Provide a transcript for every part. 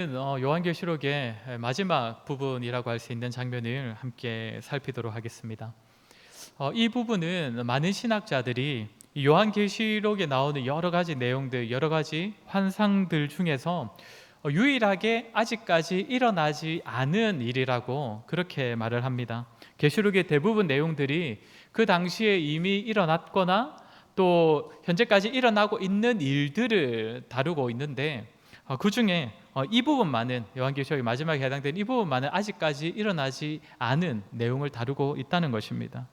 요한계시록의 마지막 부분이라고 할 수 있는 장면을 함께 살피도록 하겠습니다. 이 부분은 많은 신학자들이 이 요한계시록에 나오는 여러 가지 내용들, 여러 가지 환상들 중에서 유일하게 아직까지 일어나지 않은 일이라고 그렇게 말을 합니다. 계시록의 대부분 내용들이 그 당시에 이미 일어났거나 또 현재까지 일어나고 있는 일들을 다루고 있는데 그 중에 이 부분만은, 요한계시록의 마지막에 해당되는 이 부분만은 아직까지 일어나지 않은 내용을 다루고 있다는 것입니다.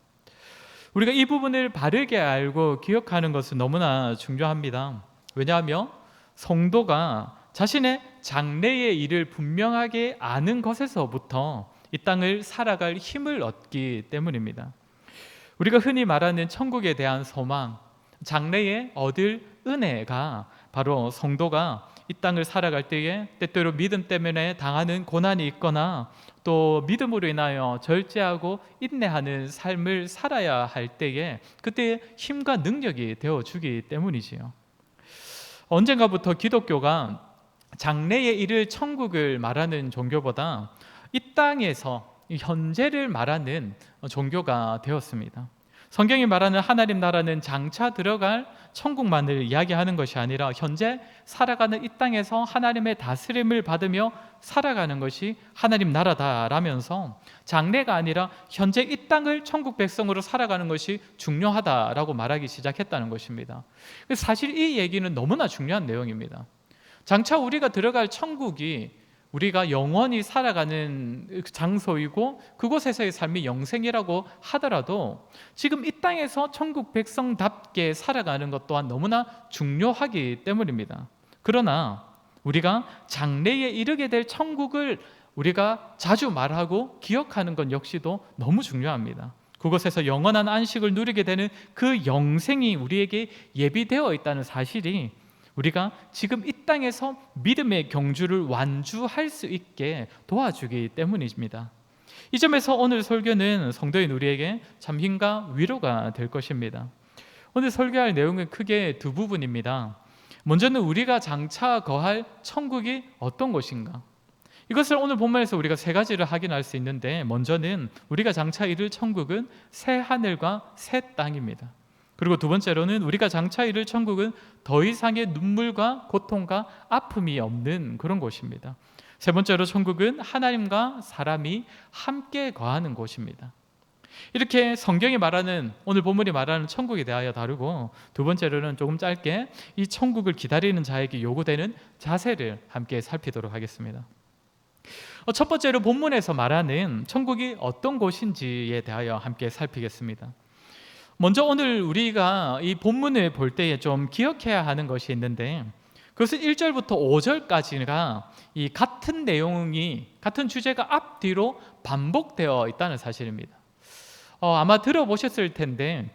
우리가 이 부분을 바르게 알고 기억하는 것은 너무나 중요합니다. 왜냐하면 성도가 자신의 장래의 일을 분명하게 아는 것에서부터 이 땅을 살아갈 힘을 얻기 때문입니다. 우리가 흔히 말하는 천국에 대한 소망, 장래에 얻을 은혜가 바로 성도가 이 땅을 살아갈 때에 때때로 믿음 때문에 당하는 고난이 있거나 또 믿음으로 인하여 절제하고 인내하는 삶을 살아야 할 때에 그때 힘과 능력이 되어주기 때문이지요. 언젠가부터 기독교가 장래의 일을 천국을 말하는 종교보다 이 땅에서 현재를 말하는 종교가 되었습니다. 성경이 말하는 하나님 나라는 장차 들어갈 천국만을 이야기하는 것이 아니라 현재 살아가는 이 땅에서 하나님의 다스림을 받으며 살아가는 것이 하나님 나라다라면서 장래가 아니라 현재 이 땅을 천국 백성으로 살아가는 것이 중요하다라고 말하기 시작했다는 것입니다. 사실 이 얘기는 너무나 중요한 내용입니다. 장차 우리가 들어갈 천국이 우리가 영원히 살아가는 장소이고 그곳에서의 삶이 영생이라고 하더라도 지금 이 땅에서 천국 백성답게 살아가는 것 또한 너무나 중요하기 때문입니다. 그러나 우리가 장래에 이르게 될 천국을 우리가 자주 말하고 기억하는 것 역시도 너무 중요합니다. 그곳에서 영원한 안식을 누리게 되는 그 영생이 우리에게 예비되어 있다는 사실이 우리가 지금 이 땅에서 믿음의 경주를 완주할 수 있게 도와주기 때문입니다. 이 점에서 오늘 설교는 성도인 우리에게 참 힘과 위로가 될 것입니다. 오늘 설교할 내용은 크게 두 부분입니다. 먼저는 우리가 장차 거할 천국이 어떤 곳인가? 이것을 오늘 본문에서 우리가 세 가지를 확인할 수 있는데, 먼저는 우리가 장차 이룰 천국은 새 하늘과 새 땅입니다. 그리고 두 번째로는 우리가 장차 이룰 천국은 더 이상의 눈물과 고통과 아픔이 없는 그런 곳입니다. 세 번째로 천국은 하나님과 사람이 함께 거하는 곳입니다. 이렇게 성경이 말하는, 오늘 본문이 말하는 천국에 대하여 다루고, 두 번째로는 조금 짧게 이 천국을 기다리는 자에게 요구되는 자세를 함께 살피도록 하겠습니다. 첫 번째로 본문에서 말하는 천국이 어떤 곳인지에 대하여 함께 살피겠습니다. 먼저 오늘 우리가 이 본문을 볼 때에 좀 기억해야 하는 것이 있는데, 그것은 1절부터 5절까지가 이 같은 내용이, 같은 주제가 앞뒤로 반복되어 있다는 사실입니다. 아마 들어보셨을 텐데,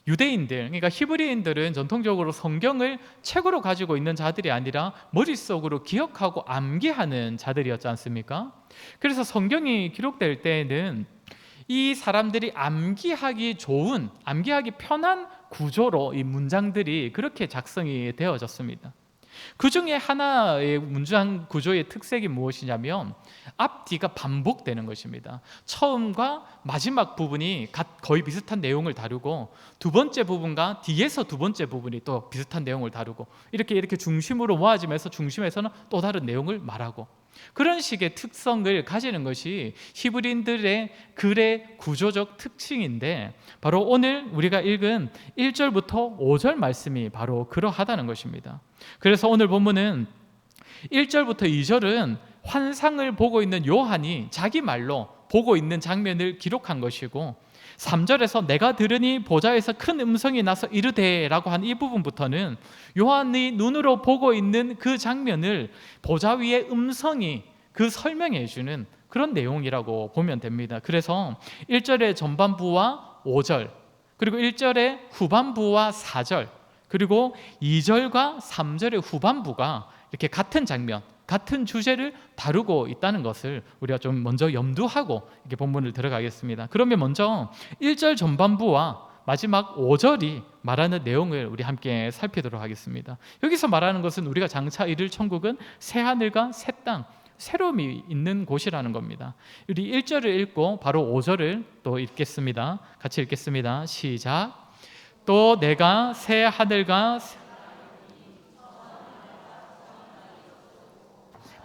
유대인들, 그러니까 히브리인들은 전통적으로 성경을 책으로 가지고 있는 자들이 아니라 머릿속으로 기억하고 암기하는 자들이었지 않습니까? 그래서 성경이 기록될 때에는 이 사람들이 암기하기 좋은, 암기하기 편한 구조로 이 문장들이 그렇게 작성이 되어졌습니다. 그 중에 하나의 문장 구조의 특색이 무엇이냐면 앞뒤가 반복되는 것입니다. 처음과 마지막 부분이 거의 비슷한 내용을 다루고, 두 번째 부분과 뒤에서 두 번째 부분이 또 비슷한 내용을 다루고, 이렇게 중심으로 모아지면서 중심에서는 또 다른 내용을 말하고, 그런 식의 특성을 가지는 것이 히브리인들의 글의 구조적 특징인데, 바로 오늘 우리가 읽은 1절부터 5절 말씀이 바로 그러하다는 것입니다. 그래서 오늘 본문은 1절부터 2절은 환상을 보고 있는 요한이 자기 말로 보고 있는 장면을 기록한 것이고, 3절에서 내가 들으니 보좌에서 큰 음성이 나서 이르되 라고 한 이 부분부터는 요한이 눈으로 보고 있는 그 장면을 보좌 위의 음성이 그 설명해 주는 그런 내용이라고 보면 됩니다. 그래서 1절의 전반부와 5절, 그리고 1절의 후반부와 4절, 그리고 2절과 3절의 후반부가 이렇게 같은 장면, 같은 주제를 다루고 있다는 것을 우리가 좀 먼저 염두하고 이렇게 본문을 들어가겠습니다. 그러면 먼저 1절 전반부와 마지막 5절이 말하는 내용을 우리 함께 살피도록 하겠습니다. 여기서 말하는 것은 우리가 장차 이룰 천국은 새하늘과 새 땅, 새로움이 있는 곳이라는 겁니다. 우리 1절을 읽고 바로 5절을 또 읽겠습니다. 같이 읽겠습니다. 시작. 또 내가 새 하늘과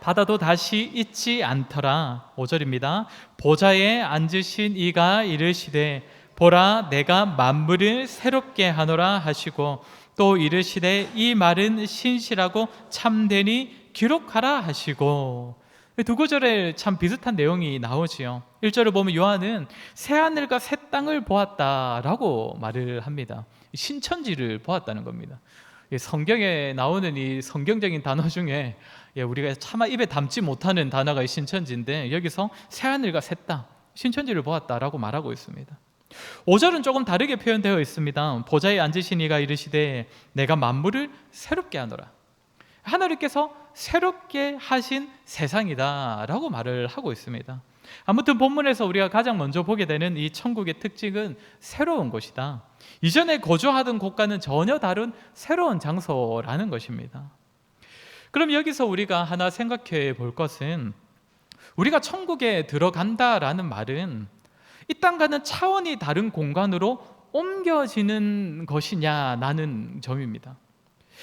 바다도 다시 있지 않더라. 5절입니다. 보좌에 앉으신 이가 이르시되 보라 내가 만물을 새롭게 하노라 하시고 또 이르시되 이 말은 신실하고 참되니 기록하라 하시고. 두 구절에 참 비슷한 내용이 나오지요. 1절을 보면 요한은 새하늘과 새 땅을 보았다라고 말을 합니다. 신천지를 보았다는 겁니다. 성경에 나오는 이 성경적인 단어 중에 우리가 차마 입에 담지 못하는 단어가 신천지인데, 여기서 새하늘과 새 땅, 신천지를 보았다라고 말하고 있습니다. 5절은 조금 다르게 표현되어 있습니다. 보좌에 앉으신 이가 이르시되 내가 만물을 새롭게 하노라. 하나님께서 새롭게 하신 세상이다 라고 말을 하고 있습니다. 아무튼 본문에서 우리가 가장 먼저 보게 되는 이 천국의 특징은 새로운 곳이다. 이전에 거주하던 곳과는 전혀 다른 새로운 장소라는 것입니다. 그럼 여기서 우리가 하나 생각해 볼 것은, 우리가 천국에 들어간다라는 말은 이 땅과는 차원이 다른 공간으로 옮겨지는 것이냐라는 점입니다.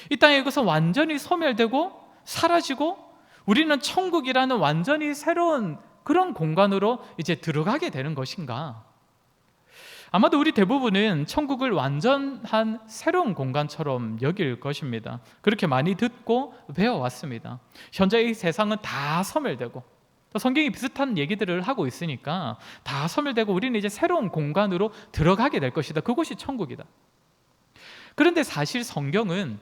이 땅에 이것은 완전히 소멸되고 사라지고 우리는 천국이라는 완전히 새로운 그런 공간으로 이제 들어가게 되는 것인가? 아마도 우리 대부분은 천국을 완전한 새로운 공간처럼 여길 것입니다. 그렇게 많이 듣고 배워왔습니다. 현재 이 세상은 다 소멸되고, 또 성경이 비슷한 얘기들을 하고 있으니까 다 소멸되고 우리는 이제 새로운 공간으로 들어가게 될 것이다. 그곳이 천국이다. 그런데 사실 성경은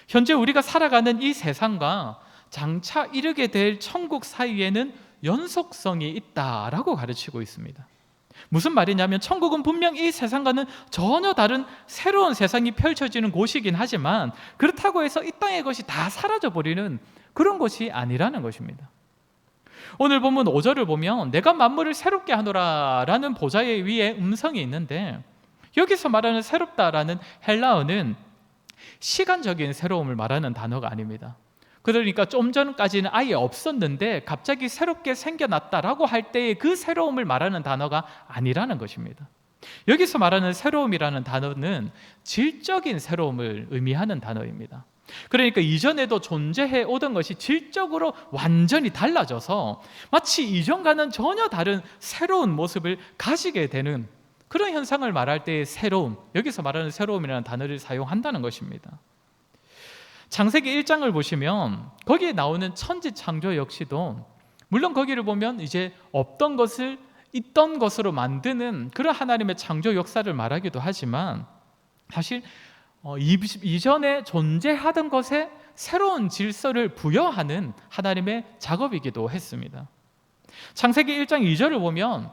현재 우리가 살아가는 이 세상과 장차 이르게 될 천국 사이에는 연속성이 있다라고 가르치고 있습니다. 무슨 말이냐면, 천국은 분명 이 세상과는 전혀 다른 새로운 세상이 펼쳐지는 곳이긴 하지만, 그렇다고 해서 이 땅의 것이 다 사라져버리는 그런 것이 아니라는 것입니다. 오늘 본문 5절을 보면 내가 만물을 새롭게 하노라 라는 보좌의 위에 음성이 있는데, 여기서 말하는 새롭다라는 헬라어는 시간적인 새로움을 말하는 단어가 아닙니다. 그러니까 좀 전까지는 아예 없었는데 갑자기 새롭게 생겨났다라고 할 때의 그 새로움을 말하는 단어가 아니라는 것입니다. 여기서 말하는 새로움이라는 단어는 질적인 새로움을 의미하는 단어입니다. 그러니까 이전에도 존재해 오던 것이 질적으로 완전히 달라져서 마치 이전과는 전혀 다른 새로운 모습을 가지게 되는 그런 현상을 말할 때의 새로움, 여기서 말하는 새로움이라는 단어를 사용한다는 것입니다. 창세기 1장을 보시면 거기에 나오는 천지 창조 역시도 물론 거기를 보면 이제 없던 것을 있던 것으로 만드는 그런 하나님의 창조 역사를 말하기도 하지만, 사실 이전에 존재하던 것에 새로운 질서를 부여하는 하나님의 작업이기도 했습니다. 창세기 1장 2절을 보면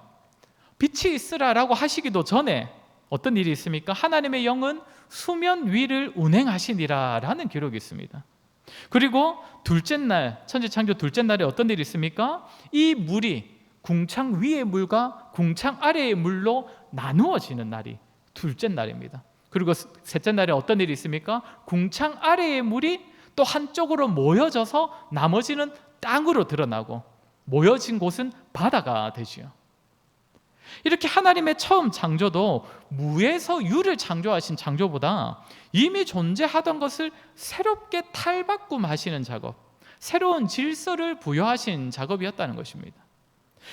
빛이 있으라라고 하시기도 전에 어떤 일이 있습니까? 하나님의 영은 수면 위를 운행하시니라 라는 기록이 있습니다. 그리고 둘째 날, 천지창조 둘째 날에 어떤 일이 있습니까? 이 물이 궁창 위의 물과 궁창 아래의 물로 나누어지는 날이 둘째 날입니다. 그리고 셋째 날에 어떤 일이 있습니까? 궁창 아래의 물이 또 한쪽으로 모여져서 나머지는 땅으로 드러나고, 모여진 곳은 바다가 되지요. 이렇게 하나님의 처음 창조도 무에서 유를 창조하신 창조보다 이미 존재하던 것을 새롭게 탈바꿈하시는 작업, 새로운 질서를 부여하신 작업이었다는 것입니다.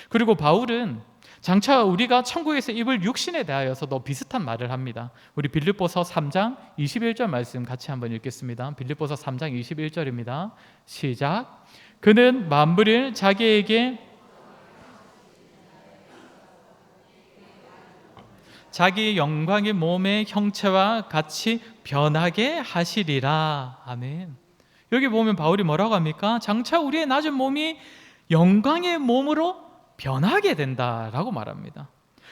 그리고 바울은 장차 우리가 천국에서 입을 육신에 대하여서도 비슷한 말을 합니다. 우리 빌립보서 3장 21절 말씀 같이 한번 읽겠습니다. 빌립보서 3장 21절입니다. 시작. 그는 만물을 자기에게 자기 영광의 몸의 형체와 같이 변하게 하시리라. 아멘. 여기 보면 바울이 뭐라고 합니까? 장차 우리의 낮은 몸이 영광의 몸으로 변하게 된다라고 말합니다.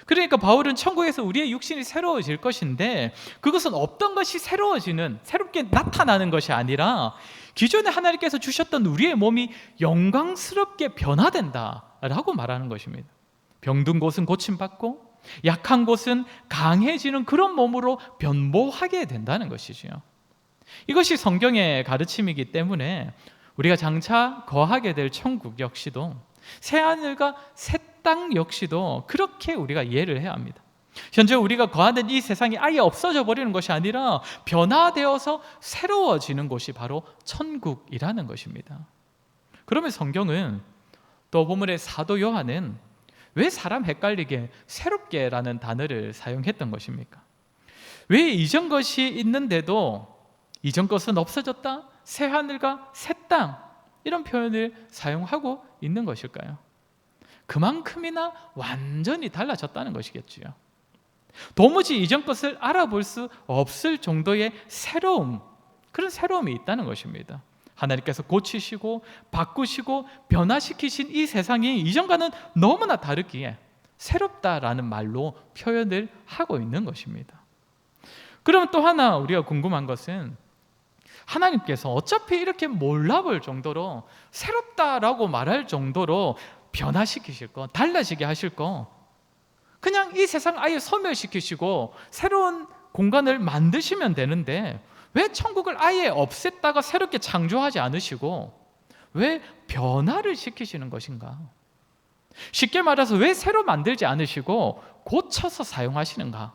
그러니까 바울은 천국에서 우리의 육신이 새로워질 것인데, 그것은 없던 것이 새로워지는, 새롭게 나타나는 것이 아니라 기존에 하나님께서 주셨던 우리의 몸이 영광스럽게 변화된다라고 말하는 것입니다. 병든 곳은 고침받고 약한 곳은 강해지는 그런 몸으로 변모하게 된다는 것이지요. 이것이 성경의 가르침이기 때문에 우리가 장차 거하게 될 천국 역시도, 새하늘과 새 땅 역시도 그렇게 우리가 이해를 해야 합니다. 현재 우리가 거하는 이 세상이 아예 없어져 버리는 것이 아니라 변화되어서 새로워지는 곳이 바로 천국이라는 것입니다. 그러면 성경은, 또 본문의 사도 요한은 왜 사람 헷갈리게 새롭게라는 단어를 사용했던 것입니까? 왜 이전 것이 있는데도 이전 것은 없어졌다, 새 하늘과 새 땅, 이런 표현을 사용하고 있는 것일까요? 그만큼이나 완전히 달라졌다는 것이겠지요. 도무지 이전 것을 알아볼 수 없을 정도의 새로움, 그런 새로움이 있다는 것입니다. 하나님께서 고치시고 바꾸시고 변화시키신 이 세상이 이전과는 너무나 다르기에 새롭다라는 말로 표현을 하고 있는 것입니다. 그러면 또 하나 우리가 궁금한 것은, 하나님께서 어차피 이렇게 몰라볼 정도로, 새롭다라고 말할 정도로 변화시키실 거, 달라지게 하실 거, 그냥 이 세상 아예 소멸시키시고 새로운 공간을 만드시면 되는데 왜 천국을 아예 없앴다가 새롭게 창조하지 않으시고 왜 변화를 시키시는 것인가? 쉽게 말해서 왜 새로 만들지 않으시고 고쳐서 사용하시는가?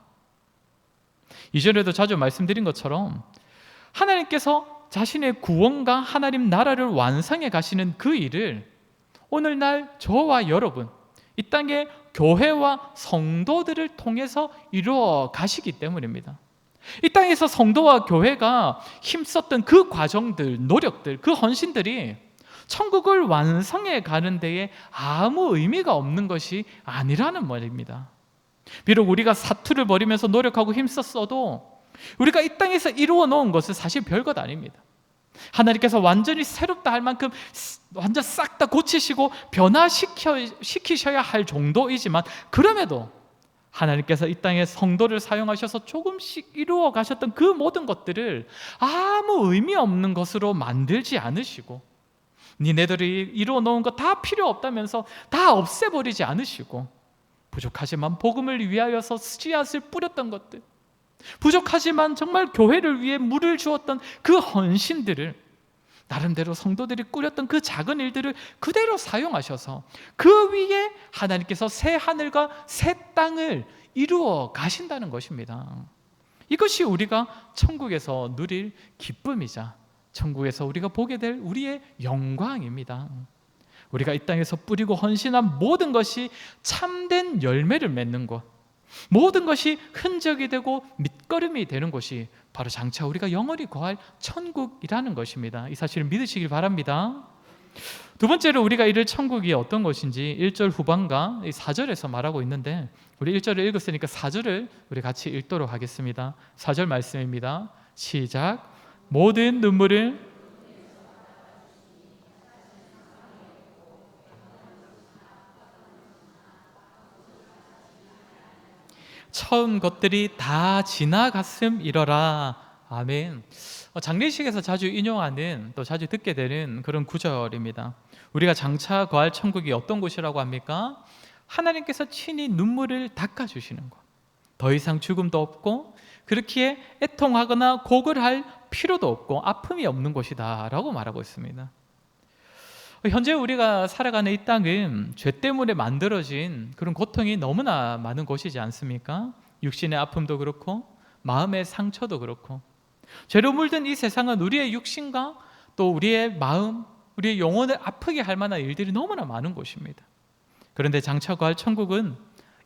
이전에도 자주 말씀드린 것처럼 하나님께서 자신의 구원과 하나님 나라를 완성해 가시는 그 일을 오늘날 저와 여러분, 이 땅의 교회와 성도들을 통해서 이루어 가시기 때문입니다. 이 땅에서 성도와 교회가 힘썼던 그 과정들, 노력들, 그 헌신들이 천국을 완성해 가는 데에 아무 의미가 없는 것이 아니라는 말입니다. 비록 우리가 사투를 벌이면서 노력하고 힘썼어도 우리가 이 땅에서 이루어 놓은 것은 사실 별것 아닙니다. 하나님께서 완전히 새롭다 할 만큼 완전 싹 다 고치시고 변화시키셔야 할 정도이지만, 그럼에도 하나님께서 이 땅에 성도를 사용하셔서 조금씩 이루어 가셨던 그 모든 것들을 아무 의미 없는 것으로 만들지 않으시고, 니네들이 이루어 놓은 거 다 필요 없다면서 다 없애버리지 않으시고, 부족하지만 복음을 위하여서 씨앗을 뿌렸던 것들, 부족하지만 정말 교회를 위해 물을 주었던 그 헌신들을, 나름대로 성도들이 꾸렸던 그 작은 일들을 그대로 사용하셔서 그 위에 하나님께서 새 하늘과 새 땅을 이루어 가신다는 것입니다. 이것이 우리가 천국에서 누릴 기쁨이자 천국에서 우리가 보게 될 우리의 영광입니다. 우리가 이 땅에서 뿌리고 헌신한 모든 것이 참된 열매를 맺는 것, 모든 것이 흔적이 되고 밑거름이 되는 곳이 바로 장차 우리가 영원히 거할 천국이라는 것입니다. 이 사실을 믿으시길 바랍니다. 두 번째로 우리가 이룰 천국이 어떤 것인지 1절 후반과 4절에서 말하고 있는데, 우리 1절을 읽었으니까 4절을 우리 같이 읽도록 하겠습니다. 4절 말씀입니다. 시작. 모든 눈물을 처음 것들이 다 지나갔음이러라. 아멘. 장례식에서 자주 인용하는, 또 자주 듣게 되는 그런 구절입니다. 우리가 장차 거할 천국이 어떤 곳이라고 합니까? 하나님께서 친히 눈물을 닦아주시는 곳, 더 이상 죽음도 없고 그렇기에 애통하거나 고글할 필요도 없고 아픔이 없는 곳이다 라고 말하고 있습니다. 현재 우리가 살아가는 이 땅은 죄 때문에 만들어진 그런 고통이 너무나 많은 곳이지 않습니까? 육신의 아픔도 그렇고 마음의 상처도 그렇고, 죄로 물든 이 세상은 우리의 육신과 또 우리의 마음, 우리의 영혼을 아프게 할 만한 일들이 너무나 많은 곳입니다. 그런데 장차 거할 천국은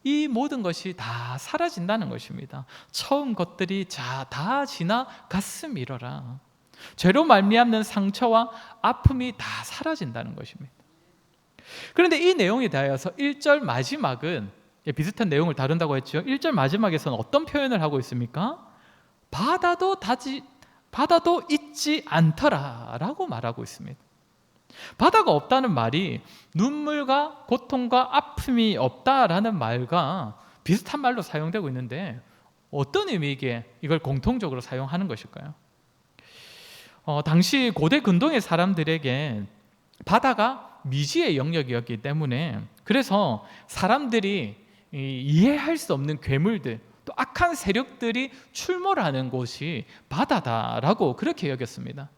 이 모든 것이 다 사라진다는 것입니다. 처음 것들이 다 지나갔음이러라. 죄로 말미암는 상처와 아픔이 다 사라진다는 것입니다. 그런데 이 내용에 대하여서 1절 마지막은 비슷한 내용을 다룬다고 했죠. 1절 마지막에서는 어떤 표현을 하고 있습니까? 바다도 있지 않더라 라고 말하고 있습니다. 바다가 없다는 말이 눈물과 고통과 아픔이 없다라는 말과 비슷한 말로 사용되고 있는데, 어떤 의미이기에 이걸 공통적으로 사용하는 것일까요? 당시 고대 근동의 사람들에게 바다가 미지의 영역이었기 때문에, 그래서 사람들이 이해할 수 없는 괴물들, 또 악한 세력들이 출몰하는 곳이 바다다라고 그렇게 여겼습니다.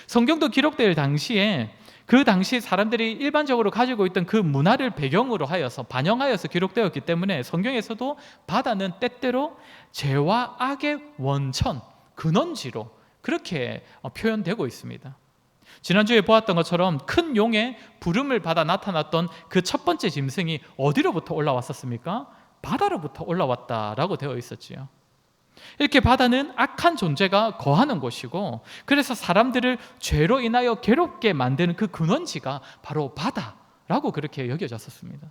성경도 기록될 당시에 그 당시 사람들이 일반적으로 가지고 있던 그 문화를 배경으로 하여서 반영하여서 기록되었기 때문에 성경에서도 바다는 때때로 죄와 악의 원천, 근원지로 그렇게 표현되고 있습니다. 지난주에 보았던 것처럼 큰 용의 부름을 받아 나타났던 그 첫 번째 짐승이 어디로부터 올라왔었습니까? 바다로부터 올라왔다라고 되어 있었지요. 이렇게 바다는 악한 존재가 거하는 곳이고, 그래서 사람들을 죄로 인하여 괴롭게 만드는 그 근원지가 바로 바다라고 그렇게 여겨졌었습니다.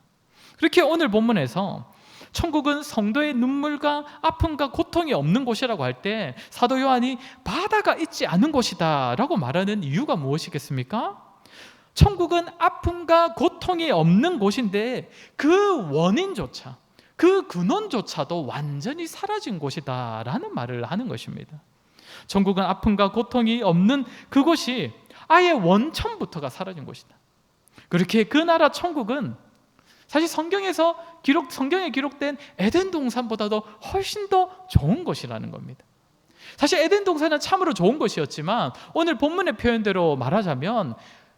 그렇게 오늘 본문에서 천국은 성도의 눈물과 아픔과 고통이 없는 곳이라고 할 때 사도 요한이 바다가 있지 않은 곳이다 라고 말하는 이유가 무엇이겠습니까? 천국은 아픔과 고통이 없는 곳인데 그 원인조차, 그 근원조차도 완전히 사라진 곳이다 라는 말을 하는 것입니다. 천국은 아픔과 고통이 없는 그곳이 아예 원천부터가 사라진 곳이다. 그렇게 그 나라 천국은 사실 성경에 기록된 에덴 동산보다도 훨씬 더 좋은 것이라는 겁니다. 사실 에덴 동산은 참으로 좋은 것이었지만 오늘 본문의 표현대로 말하자면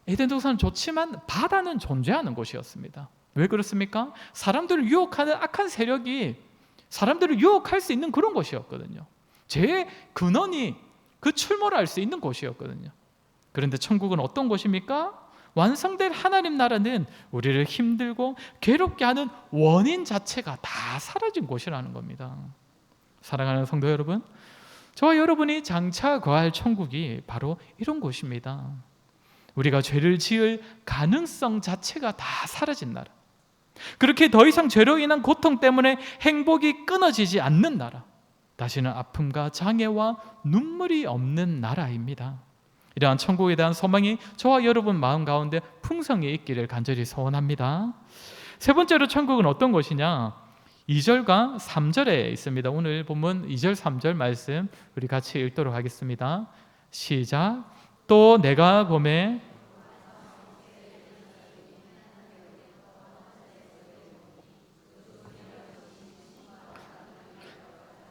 에덴 동산은 좋지만 바다는 존재하는 곳이었습니다. 왜 그렇습니까? 사람들을 유혹하는 악한 세력이 사람들을 유혹할 수 있는 그런 곳이었거든요. 죄의 근원이 그 출몰할 수 있는 곳이었거든요. 그런데 천국은 어떤 곳입니까? 완성될 하나님 나라는 우리를 힘들고 괴롭게 하는 원인 자체가 다 사라진 곳이라는 겁니다. 사랑하는 성도 여러분, 저와 여러분이 장차 거할 천국이 바로 이런 곳입니다. 우리가 죄를 지을 가능성 자체가 다 사라진 나라, 그렇게 더 이상 죄로 인한 고통 때문에 행복이 끊어지지 않는 나라, 다시는 아픔과 장애와 눈물이 없는 나라입니다. 이러한 천국에 대한 소망이 저와 여러분 마음 가운데 풍성히 있기를 간절히 소원합니다. 세 번째로 천국은 어떤 곳이냐? 2절과 3절에 있습니다. 오늘 본문 2절 3절 말씀 우리 같이 읽도록 하겠습니다. 시작. 또 내가 보매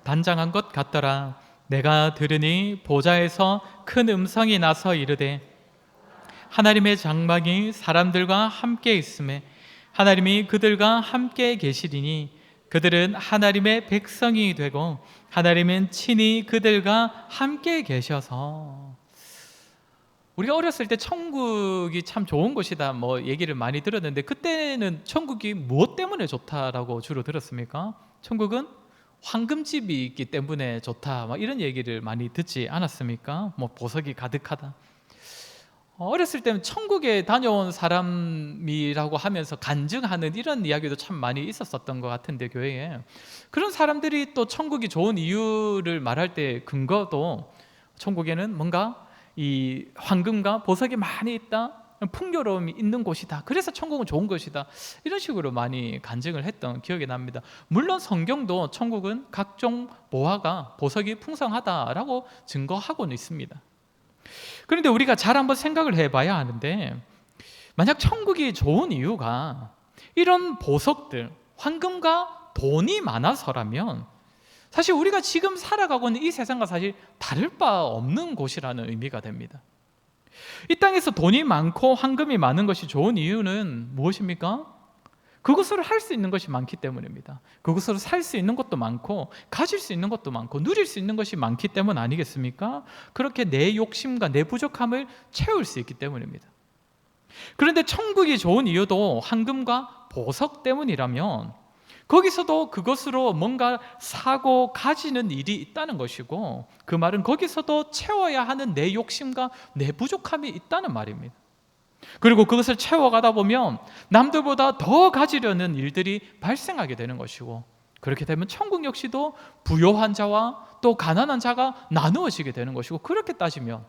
단장한 것 같더라. 내가 들으니 보좌에서 큰 음성이 나서 이르되 하나님의 장막이 사람들과 함께 있음에 하나님이 그들과 함께 계시리니 그들은 하나님의 백성이 되고 하나님은 친히 그들과 함께 계셔서. 우리가 어렸을 때 천국이 참 좋은 곳이다 뭐 얘기를 많이 들었는데 그때는 천국이 무엇 때문에 좋다라고 주로 들었습니까? 천국은 황금집이 있기 때문에 좋다 막 이런 얘기를 많이 듣지 않았습니까? 뭐 보석이 가득하다. 어렸을 때는 천국에 다녀온 사람이라고 하면서 간증하는 이런 이야기도 참 많이 있었었던 것 같은데, 교회에 그런 사람들이 또 천국이 좋은 이유를 말할 때 근거도 천국에는 뭔가 이 황금과 보석이 많이 있다, 풍요로움이 있는 곳이다, 그래서 천국은 좋은 것이다, 이런 식으로 많이 간증을 했던 기억이 납니다. 물론 성경도 천국은 각종 보화가 보석이 풍성하다라고 증거하고는 있습니다. 그런데 우리가 잘 한번 생각을 해봐야 하는데, 만약 천국이 좋은 이유가 이런 보석들, 황금과 돈이 많아서라면 사실 우리가 지금 살아가고 있는 이 세상과 사실 다를 바 없는 곳이라는 의미가 됩니다. 이 땅에서 돈이 많고 황금이 많은 것이 좋은 이유는 무엇입니까? 그것으로 할 수 있는 것이 많기 때문입니다. 그것으로 살 수 있는 것도 많고 가질 수 있는 것도 많고 누릴 수 있는 것이 많기 때문 아니겠습니까? 그렇게 내 욕심과 내 부족함을 채울 수 있기 때문입니다. 그런데 천국이 좋은 이유도 황금과 보석 때문이라면 거기서도 그것으로 뭔가 사고 가지는 일이 있다는 것이고, 그 말은 거기서도 채워야 하는 내 욕심과 내 부족함이 있다는 말입니다. 그리고 그것을 채워가다 보면 남들보다 더 가지려는 일들이 발생하게 되는 것이고, 그렇게 되면 천국 역시도 부요한 자와 또 가난한 자가 나누어지게 되는 것이고, 그렇게 따지면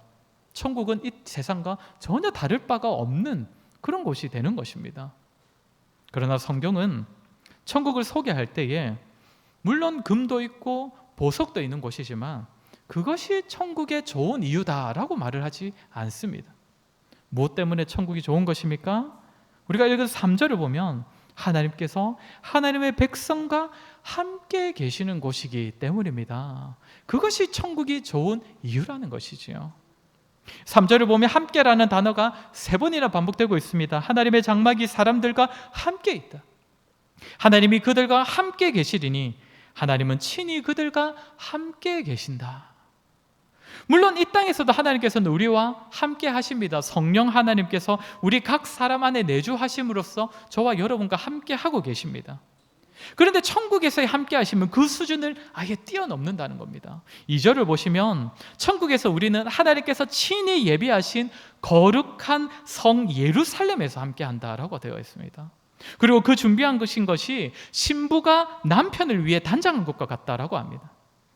천국은 이 세상과 전혀 다를 바가 없는 그런 곳이 되는 것입니다. 그러나 성경은 천국을 소개할 때에 물론 금도 있고 보석도 있는 곳이지만 그것이 천국의 좋은 이유다라고 말을 하지 않습니다. 무엇 때문에 천국이 좋은 것입니까? 우리가 읽은 3절을 보면 하나님께서 하나님의 백성과 함께 계시는 곳이기 때문입니다. 그것이 천국이 좋은 이유라는 것이지요. 3절을 보면 함께라는 단어가 3번이나 반복되고 있습니다. 하나님의 장막이 사람들과 함께 있다. 하나님이 그들과 함께 계시리니 하나님은 친히 그들과 함께 계신다. 물론 이 땅에서도 하나님께서는 우리와 함께 하십니다. 성령 하나님께서 우리 각 사람 안에 내주하심으로써 저와 여러분과 함께 하고 계십니다. 그런데 천국에서의 함께 하심은 그 수준을 아예 뛰어넘는다는 겁니다. 2절을 보시면 천국에서 우리는 하나님께서 친히 예비하신 거룩한 성 예루살렘에서 함께 한다라고 되어 있습니다. 그리고 그 준비한 것이 신부가 남편을 위해 단장한 것과 같다라고 합니다.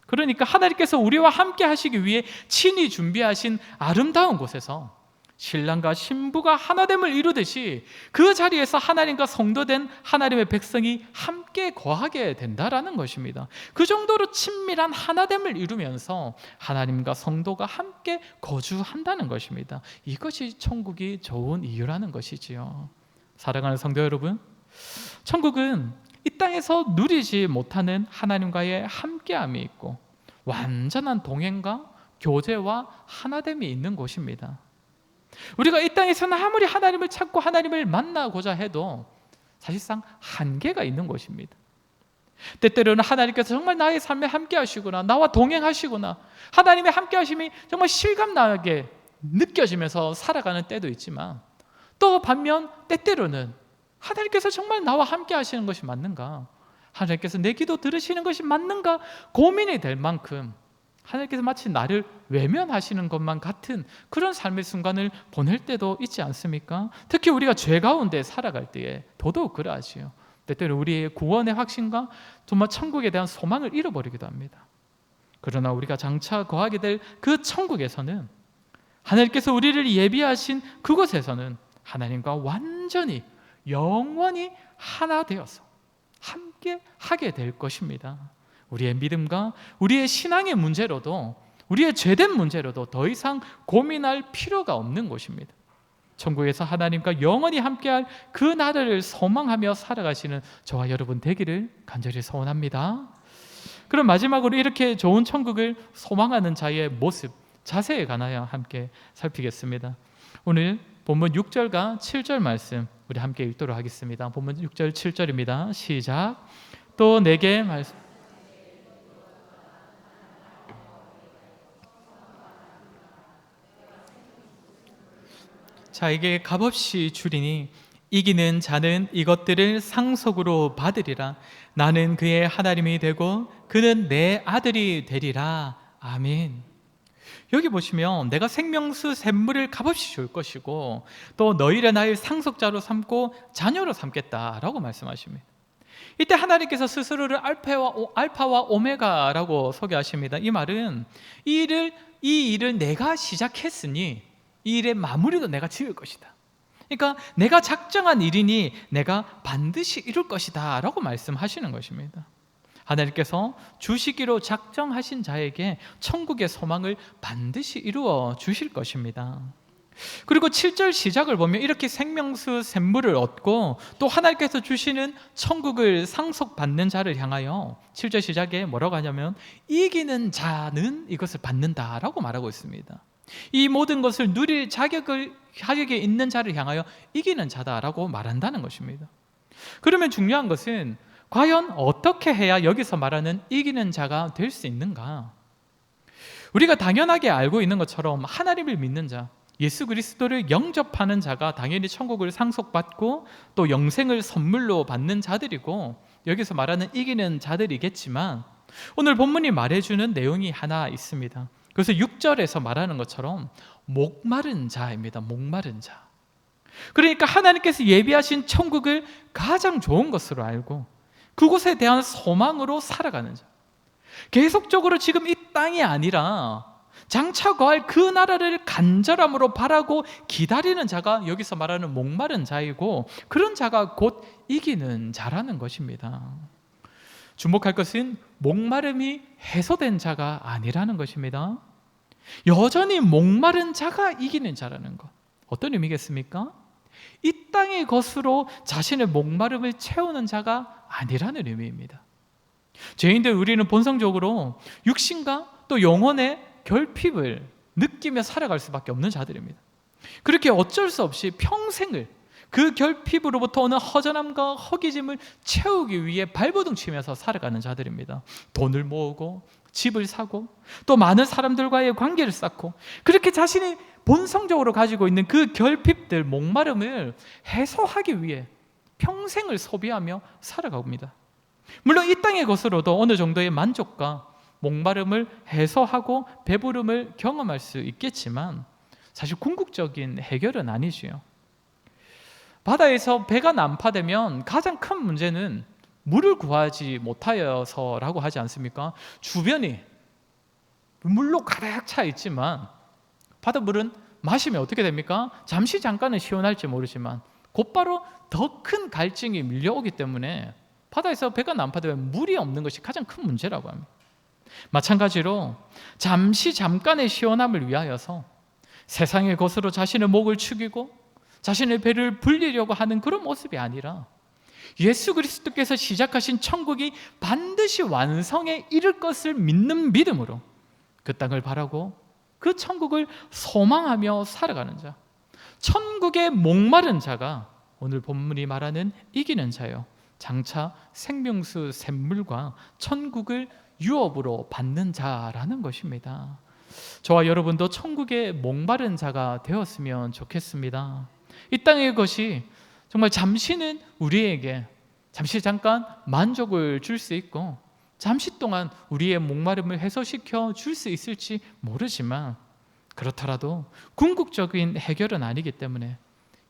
그러니까 하나님께서 우리와 함께 하시기 위해 친히 준비하신 아름다운 곳에서 신랑과 신부가 하나됨을 이루듯이 그 자리에서 하나님과 성도된 하나님의 백성이 함께 거하게 된다라는 것입니다. 그 정도로 친밀한 하나됨을 이루면서 하나님과 성도가 함께 거주한다는 것입니다. 이것이 천국이 좋은 이유라는 것이지요. 사랑하는 성도 여러분, 천국은 이 땅에서 누리지 못하는 하나님과의 함께함이 있고 완전한 동행과 교제와 하나됨이 있는 곳입니다. 우리가 이 땅에서는 아무리 하나님을 찾고 하나님을 만나고자 해도 사실상 한계가 있는 것입니다. 때때로는 하나님께서 정말 나의 삶에 함께 하시구나, 나와 동행하시구나, 하나님의 함께 하심이 정말 실감나게 느껴지면서 살아가는 때도 있지만, 또 반면 때때로는 하나님께서 정말 나와 함께 하시는 것이 맞는가, 하나님께서 내 기도 들으시는 것이 맞는가 고민이 될 만큼 하나님께서 마치 나를 외면하시는 것만 같은 그런 삶의 순간을 보낼 때도 있지 않습니까? 특히 우리가 죄 가운데 살아갈 때에 더더욱 그러하지요. 때때로 우리의 구원의 확신과 정말 천국에 대한 소망을 잃어버리기도 합니다. 그러나 우리가 장차 거하게 될 그 천국에서는, 하나님께서 우리를 예비하신 그곳에서는 하나님과 완전히 영원히 하나 되어서 함께 하게 될 것입니다. 우리의 믿음과 우리의 신앙의 문제로도, 우리의 죄된 문제로도 더 이상 고민할 필요가 없는 곳입니다. 천국에서 하나님과 영원히 함께할 그 나라를 소망하며 살아가시는 저와 여러분 되기를 간절히 소원합니다. 그럼 마지막으로 이렇게 좋은 천국을 소망하는 자의 모습, 자세에 관하여 함께 살피겠습니다. 오늘 본문 6절과 7절 말씀 우리 함께 읽도록 하겠습니다. 본문 6절 7절입니다. 시작. 또 내게 말씀. 자, 이게 값없이 주리니 이기는 자는 이것들을 상속으로 받으리라. 나는 그의 하나님이 되고 그는 내 아들이 되리라. 아멘. 여기 보시면 내가 생명수 샘물을 값없이 줄 것이고 또 너희를 나의 상속자로 삼고 자녀로 삼겠다라고 말씀하십니다. 이때 하나님께서 스스로를 알파와 오메가라고 소개하십니다. 이 말은 이 일을 내가 시작했으니 이 일의 마무리도 내가 지을 것이다. 그러니까 내가 작정한 일이니 내가 반드시 이룰 것이다 라고 말씀하시는 것입니다. 하나님께서 주시기로 작정하신 자에게 천국의 소망을 반드시 이루어 주실 것입니다. 그리고 7절 시작을 보면 이렇게 생명수 샘물을 얻고 또 하나님께서 주시는 천국을 상속받는 자를 향하여 7절 시작에 뭐라고 하냐면 이기는 자는 이것을 받는다라고 말하고 있습니다. 이 모든 것을 누릴 자격이 있는 자를 향하여 이기는 자다라고 말한다는 것입니다. 그러면 중요한 것은 과연 어떻게 해야 여기서 말하는 이기는 자가 될 수 있는가? 우리가 당연하게 알고 있는 것처럼 하나님을 믿는 자, 예수 그리스도를 영접하는 자가 당연히 천국을 상속받고 또 영생을 선물로 받는 자들이고 여기서 말하는 이기는 자들이겠지만 오늘 본문이 말해주는 내용이 하나 있습니다. 그래서 6절에서 말하는 것처럼 목마른 자입니다. 목마른 자. 그러니까 하나님께서 예비하신 천국을 가장 좋은 것으로 알고 그곳에 대한 소망으로 살아가는 자, 계속적으로 지금 이 땅이 아니라 장차 거할 그 나라를 간절함으로 바라고 기다리는 자가 여기서 말하는 목마른 자이고 그런 자가 곧 이기는 자라는 것입니다. 주목할 것은 목마름이 해소된 자가 아니라는 것입니다. 여전히 목마른 자가 이기는 자라는 것. 어떤 의미겠습니까? 이 땅의 것으로 자신의 목마름을 채우는 자가 아니라는 의미입니다. 죄인들 우리는 본성적으로 육신과 또 영혼의 결핍을 느끼며 살아갈 수밖에 없는 자들입니다. 그렇게 어쩔 수 없이 평생을 그 결핍으로부터 오는 허전함과 허기짐을 채우기 위해 발버둥 치면서 살아가는 자들입니다. 돈을 모으고 집을 사고 또 많은 사람들과의 관계를 쌓고 그렇게 자신이 본성적으로 가지고 있는 그 결핍들, 목마름을 해소하기 위해 평생을 소비하며 살아갑니다. 물론 이 땅의 것으로도 어느 정도의 만족과 목마름을 해소하고 배부름을 경험할 수 있겠지만 사실 궁극적인 해결은 아니지요. 바다에서 배가 난파되면 가장 큰 문제는 물을 구하지 못하여서라고 하지 않습니까? 주변이 물로 가득 차 있지만 바닷물은 마시면 어떻게 됩니까? 잠시 잠깐은 시원할지 모르지만 곧바로 더 큰 갈증이 밀려오기 때문에 바다에서 배가 난파되면 물이 없는 것이 가장 큰 문제라고 합니다. 마찬가지로 잠시 잠깐의 시원함을 위하여서 세상의 것으로 자신의 목을 축이고 자신의 배를 불리려고 하는 그런 모습이 아니라 예수 그리스도께서 시작하신 천국이 반드시 완성에 이를 것을 믿는 믿음으로 그 땅을 바라고 그 천국을 소망하며 살아가는 자, 천국의 목마른 자가 오늘 본문이 말하는 이기는 자요, 장차 생명수 샘물과 천국을 유업으로 받는 자라는 것입니다. 저와 여러분도 천국의 목마른 자가 되었으면 좋겠습니다. 이 땅의 것이 정말 잠시는 우리에게 잠시 잠깐 만족을 줄 수 있고 잠시 동안 우리의 목마름을 해소시켜 줄 수 있을지 모르지만 그렇더라도 궁극적인 해결은 아니기 때문에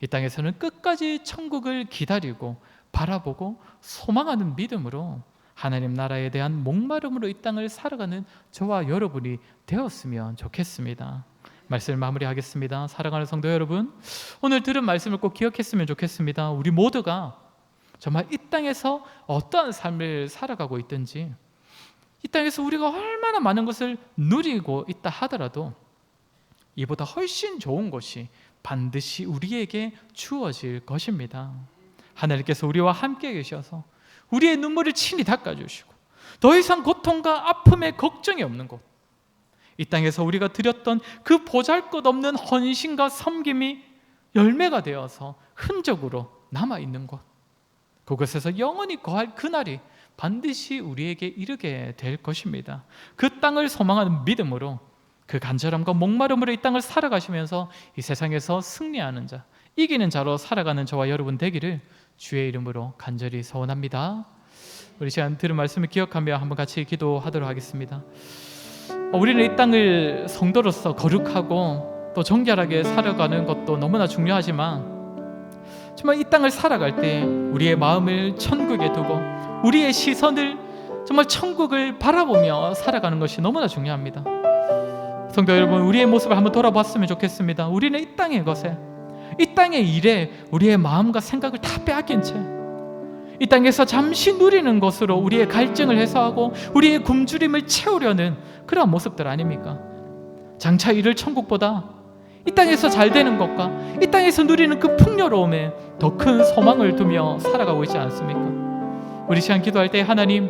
이 땅에서는 끝까지 천국을 기다리고 바라보고 소망하는 믿음으로 하나님 나라에 대한 목마름으로 이 땅을 살아가는 저와 여러분이 되었으면 좋겠습니다. 말씀을 마무리하겠습니다. 사랑하는 성도 여러분, 오늘 들은 말씀을 꼭 기억했으면 좋겠습니다. 우리 모두가 정말 이 땅에서 어떠한 삶을 살아가고 있든지 이 땅에서 우리가 얼마나 많은 것을 누리고 있다 하더라도 이보다 훨씬 좋은 것이 반드시 우리에게 주어질 것입니다. 하나님께서 우리와 함께 계셔서 우리의 눈물을 친히 닦아주시고 더 이상 고통과 아픔에 걱정이 없는 곳, 이 땅에서 우리가 드렸던 그 보잘것없는 헌신과 섬김이 열매가 되어서 흔적으로 남아있는 곳, 그곳에서 영원히 거할 그날이 반드시 우리에게 이르게 될 것입니다. 그 땅을 소망하는 믿음으로 그 간절함과 목마름으로 이 땅을 살아가시면서 이 세상에서 승리하는 자, 이기는 자로 살아가는 저와 여러분 되기를 주의 이름으로 간절히 소원합니다. 우리 시간 들은 말씀을 기억하며 한번 같이 기도하도록 하겠습니다. 우리는 이 땅을 성도로서 거룩하고 또 정결하게 살아가는 것도 너무나 중요하지만 정말 이 땅을 살아갈 때 우리의 마음을 천국에 두고 우리의 시선을 정말 천국을 바라보며 살아가는 것이 너무나 중요합니다. 성도 여러분, 우리의 모습을 한번 돌아봤으면 좋겠습니다. 우리는 이 땅의 것에, 이 땅의 일에 우리의 마음과 생각을 다 빼앗긴 채 이 땅에서 잠시 누리는 것으로 우리의 갈증을 해소하고 우리의 굶주림을 채우려는 그런 모습들 아닙니까? 장차 이를 천국보다 이 땅에서 잘 되는 것과 이 땅에서 누리는 그 풍요로움에 더 큰 소망을 두며 살아가고 있지 않습니까? 우리 시간 기도할 때 하나님,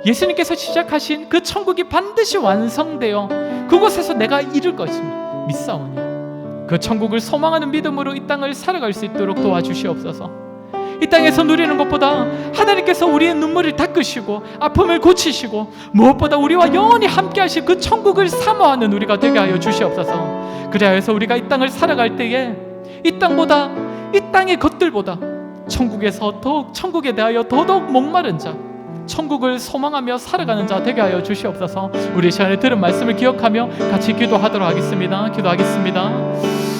예수님께서 시작하신 그 천국이 반드시 완성되어 그곳에서 내가 이룰 것을 믿사오니 그 천국을 소망하는 믿음으로 이 땅을 살아갈 수 있도록 도와주시옵소서. 이 땅에서 누리는 것보다 하나님께서 우리의 눈물을 닦으시고 아픔을 고치시고 무엇보다 우리와 영원히 함께 하실 그 천국을 사모하는 우리가 되게 하여 주시옵소서. 그래서 우리가 이 땅을 살아갈 때에 이 땅보다, 이 땅의 것들보다 천국에서 더욱 천국에 대하여 더더욱 목마른 자, 천국을 소망하며 살아가는 자 되게 하여 주시옵소서. 우리 시간에 들은 말씀을 기억하며 같이 기도하도록 하겠습니다. 기도하겠습니다.